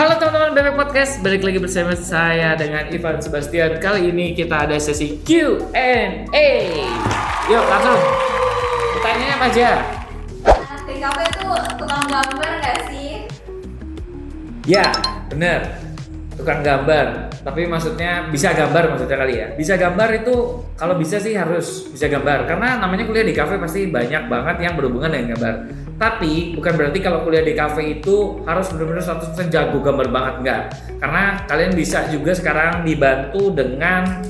Halo teman-teman Bebek Podcast, balik lagi bersama saya dengan Ivan Sebastian. Kali ini kita ada sesi Q&A. Yuk langsung, pertanyaannya apa aja? TKP itu tukang gambar nggak sih? Ya, bener, tukang gambar. Tapi maksudnya bisa gambar maksudnya kali ya. Bisa gambar itu kalau bisa sih harus bisa gambar. Karena namanya kuliah di kafe pasti banyak banget yang berhubungan dengan gambar. Tapi bukan berarti kalau kuliah di kafe itu harus benar-benar 100% jago gambar banget, enggak. Karena kalian bisa juga sekarang dibantu dengan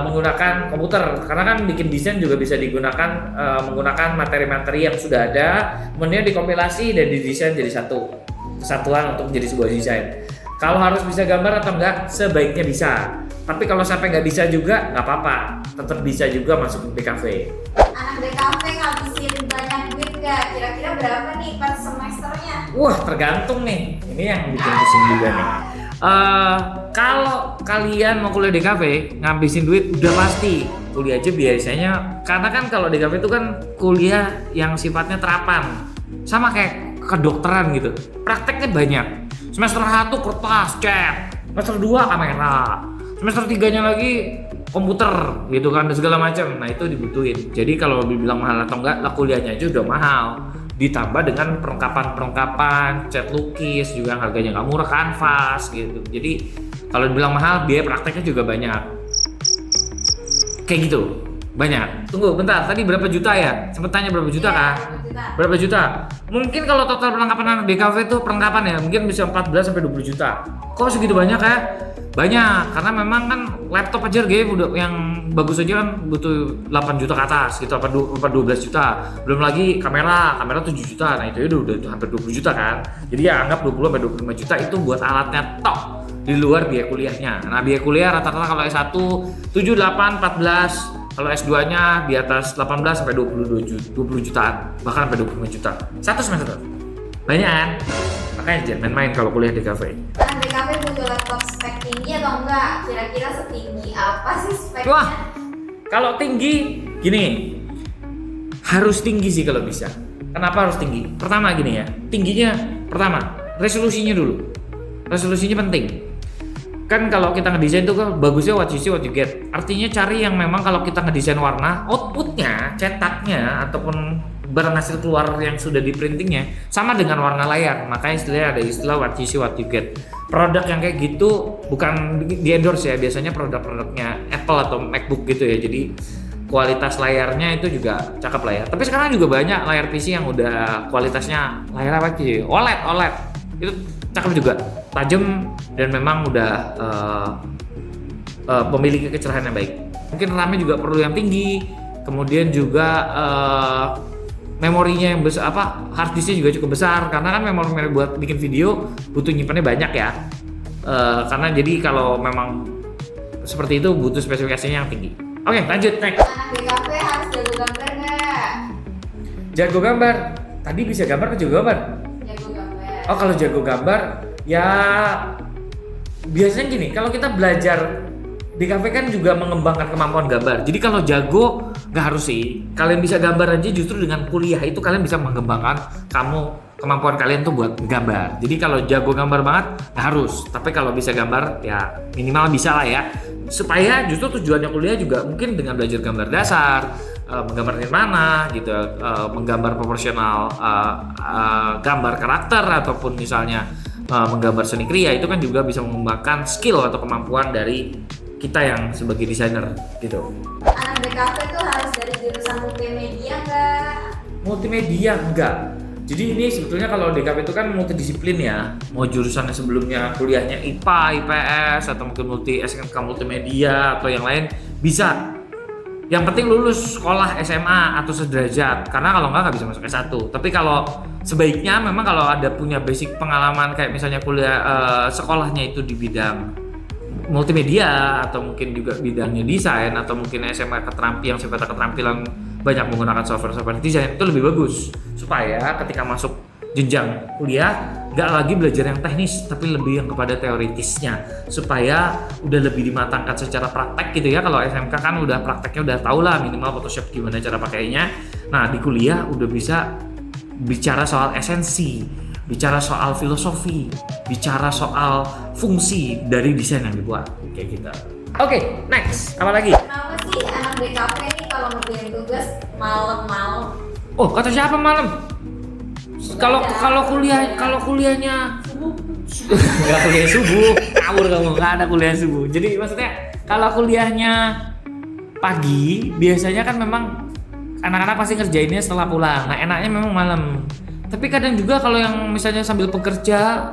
menggunakan komputer. Karena kan bikin desain juga bisa digunakan menggunakan materi-materi yang sudah ada, kemudian dikompilasi dan didesain jadi satu kesatuan untuk menjadi sebuah desain. Kalau harus bisa gambar atau enggak, sebaiknya bisa. Tapi kalau sampai nggak bisa juga nggak apa-apa, tetap bisa juga masuk di kafe. Anak DKV ngabisin banyak duit nggak? Kira-kira berapa nih per semesternya? Wah, tergantung nih. Ini yang bikin pusing juga nih. Kalau kalian mau kuliah di kafe, ngabisin duit udah pasti. Kuliah aja biasanya, karena kan kalau di kafe itu kan kuliah yang sifatnya terapan, sama kayak kedokteran gitu. Prakteknya banyak. Semester 1 kertas, cat. Semester 2 kamera. Semester 3-nya lagi komputer gitu kan, dan segala macam. Nah, itu dibutuhin. Jadi kalau dibilang mahal atau enggak, lah kuliahnya aja udah mahal. Ditambah dengan perlengkapan, cat lukis juga harganya nggak murah, kanvas gitu. Jadi kalau dibilang mahal, biaya prakteknya juga banyak. Kayak gitu. Banyak. Tunggu bentar, tadi berapa juta ya? Sempet tanya berapa juta kah? Berapa juta? Mungkin kalau total perlengkapan anak DKV itu perlengkapan ya, mungkin bisa 14 sampai 20 juta. Kok segitu banyak ya? Banyak, karena memang kan laptop aja harganya udah yang bagus aja kan butuh 8 juta ke atas gitu, apa 12 juta. Belum lagi kamera 7 juta. Nah, itu udah hampir 20 juta kan. Jadi ya anggap 20 sampai 25 juta itu buat alatnya tok di luar biaya kuliahnya. Nah, biaya kuliah rata-rata kalau S1 7, 8, 14. Kalau S2-nya di atas 18 sampai 20 jutaan, bahkan sampai 25 juta. Satu semester. Banyak kan? Makanya jangan main-main kalau kuliah di kafe. Anak DKV butuh laptop spek tinggi atau enggak? Kira-kira setinggi apa sih speknya? Wah, kalau tinggi gini, harus tinggi sih kalau bisa. Kenapa harus tinggi? Pertama gini ya, tingginya pertama resolusinya dulu. Resolusinya penting. Kan kalau kita ngedesain itu kan bagusnya what you see what you get. Artinya cari yang memang kalau kita ngedesain warna, outputnya, cetaknya ataupun barang hasil keluar yang sudah di printingnya sama dengan warna layar. Makanya istilahnya ada istilah what you see what you get. Produk yang kayak gitu bukan di endorse ya, biasanya produk-produknya Apple atau MacBook gitu ya. Jadi kualitas layarnya itu juga cakep lah ya. Tapi sekarang juga banyak layar PC yang udah kualitasnya layar apa sih? OLED. Itu cakep juga, tajam dan memang udah memiliki kecerahan yang baik. Mungkin RAM-nya juga perlu yang tinggi, kemudian juga memorinya yang besar, hard disknya juga cukup besar, karena kan memori buat bikin video butuh nyimpannya banyak ya. Karena jadi kalau memang seperti itu butuh spesifikasinya yang tinggi. Oke, lanjut next. Anak DKV harus jago gambar nggak? Jago gambar. Tadi bisa gambar atau jago gambar? Jago gambar. Oh, kalau jago gambar ya biasanya gini, kalau kita belajar di kafe kan juga mengembangkan kemampuan gambar. Jadi kalau jago nggak harus sih. Kalian bisa gambar aja, justru dengan kuliah itu kalian bisa mengembangkan kemampuan kalian tuh buat gambar. Jadi kalau jago gambar banget nggak harus. Tapi kalau bisa gambar ya minimal bisa lah ya. Supaya justru tujuannya kuliah juga mungkin dengan belajar gambar dasar, menggambar nirmana gitu, menggambar proporsional, gambar karakter ataupun misalnya menggambar seni kriya, itu kan juga bisa mengembangkan skill atau kemampuan dari kita yang sebagai desainer gitu. Anak DKV itu harus dari jurusan multimedia nggak? Multimedia enggak. Jadi ini sebetulnya kalau DKV itu kan multidisiplin ya. Mau jurusannya sebelumnya kuliahnya IPA, IPS atau mungkin SMK multimedia atau yang lain bisa. Yang penting lulus sekolah SMA atau sederajat, karena kalau nggak bisa masuk S1. Tapi kalau sebaiknya memang kalau ada punya basic pengalaman kayak misalnya kuliah sekolahnya itu di bidang multimedia atau mungkin juga bidangnya desain atau mungkin SMA yang sifatnya keterampilan banyak menggunakan software desain, itu lebih bagus supaya ketika masuk jenjang kuliah nggak lagi belajar yang teknis tapi lebih yang kepada teoritisnya, supaya udah lebih dimatangkan secara praktek gitu ya. Kalau SMK kan udah prakteknya udah tau lah minimal Photoshop gimana cara pakainya. Nah di kuliah udah bisa bicara soal esensi bicara soal filosofi, bicara soal fungsi dari desain yang dibuat kayak gitu. Oke, next, apa lagi? Kenapa sih anak DKV nih kalau ngerjain tugas malam-malam? Oh, kata siapa malam? Kalau kuliahnya nggak kuliah subuh, ngawur kamu, nggak ada kuliah subuh. Jadi maksudnya kalau kuliahnya pagi, biasanya kan memang anak-anak pasti ngerjainnya setelah pulang. Nah enaknya memang malam. Tapi kadang juga kalau yang misalnya sambil kerja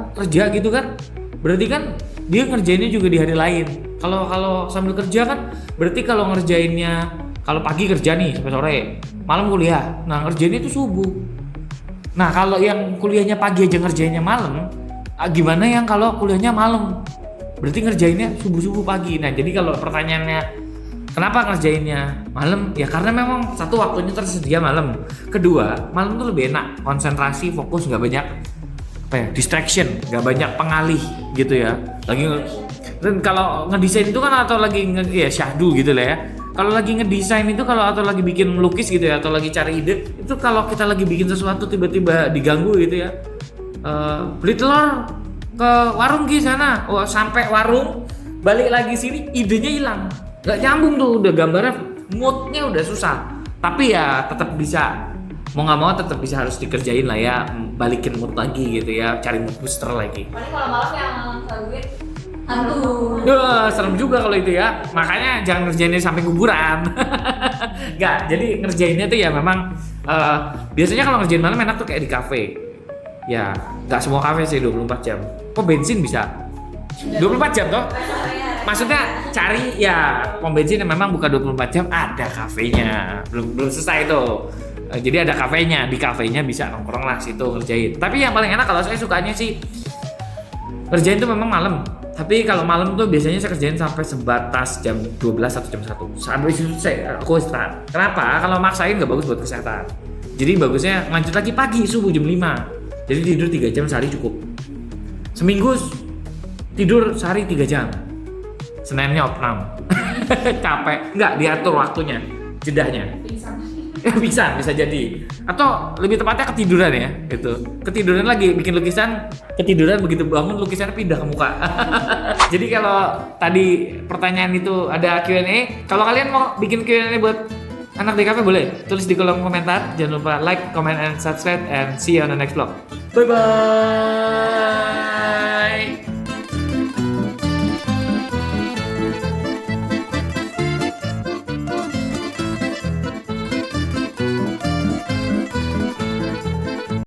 gitu kan, berarti kan dia ngerjainnya juga di hari lain. Kalau sambil kerja kan, berarti kalau ngerjainnya kalau pagi kerja nih sampai sore, malam kuliah. Nah ngerjainnya itu subuh. Nah kalau yang kuliahnya pagi aja ngerjainnya malam, gimana yang kalau kuliahnya malam? Berarti ngerjainnya subuh pagi. Nah jadi kalau pertanyaannya kenapa ngerjainnya malam? Ya karena memang satu waktunya tersedia malam. Kedua, malam tuh lebih enak, konsentrasi, fokus, nggak banyak distraction, nggak banyak pengalih gitu ya. Dan kalau ngedesain itu kan atau lagi syahdu gitu lah ya. Kalau lagi ngedesain itu atau lagi bikin melukis gitu ya, atau lagi cari ide, itu kalau kita lagi bikin sesuatu tiba-tiba diganggu gitu ya. Beli telur ke warung di sana, sampai warung balik lagi sini idenya hilang, nggak nyambung tuh, udah gambarnya moodnya udah susah. Tapi ya tetap bisa, mau nggak mau tetap bisa harus dikerjain lah ya, balikin mood lagi gitu ya, cari mood booster lagi. Paling kalau malam yang duit hantu. Serem juga kalau itu ya, makanya jangan ngerjainnya sampai kuburan. Nggak, jadi ngerjainnya tuh ya memang biasanya kalau ngerjain malam enak tuh kayak di kafe. Ya, nggak semua kafe sih 24 jam. Kok bensin bisa 24 jam toh? Maksudnya cari ya pom bensin yang memang buka 24 jam, ada kafenya. Belum selesai tuh. Jadi ada kafenya, di kafenya bisa nongkrong lah situ ngerjain. Tapi yang paling enak kalau saya sukanya sih ngerjain tuh memang malam. Tapi kalau malam tuh biasanya saya kerjain sampai sebatas jam 12 atau jam 1. Sampai situ aku istirahat. Kenapa? Kalau maksain nggak bagus buat kesehatan. Jadi bagusnya lanjut lagi pagi subuh jam 5. Jadi tidur 3 jam sehari cukup. Seminggu tidur sehari 3 jam. Seninnya opnam. Capek. Enggak diatur waktunya, jedahnya. Bisa jadi. Atau lebih tepatnya ketiduran ya, gitu. Ketiduran lagi bikin lukisan, ketiduran begitu bangun lukisannya pindah ke muka. Jadi kalau tadi pertanyaan itu ada Q&A, kalau kalian mau bikin Q&A buat anak DKV boleh tulis di kolom komentar. Jangan lupa like, comment, and subscribe, and see you on the next vlog. Bye bye.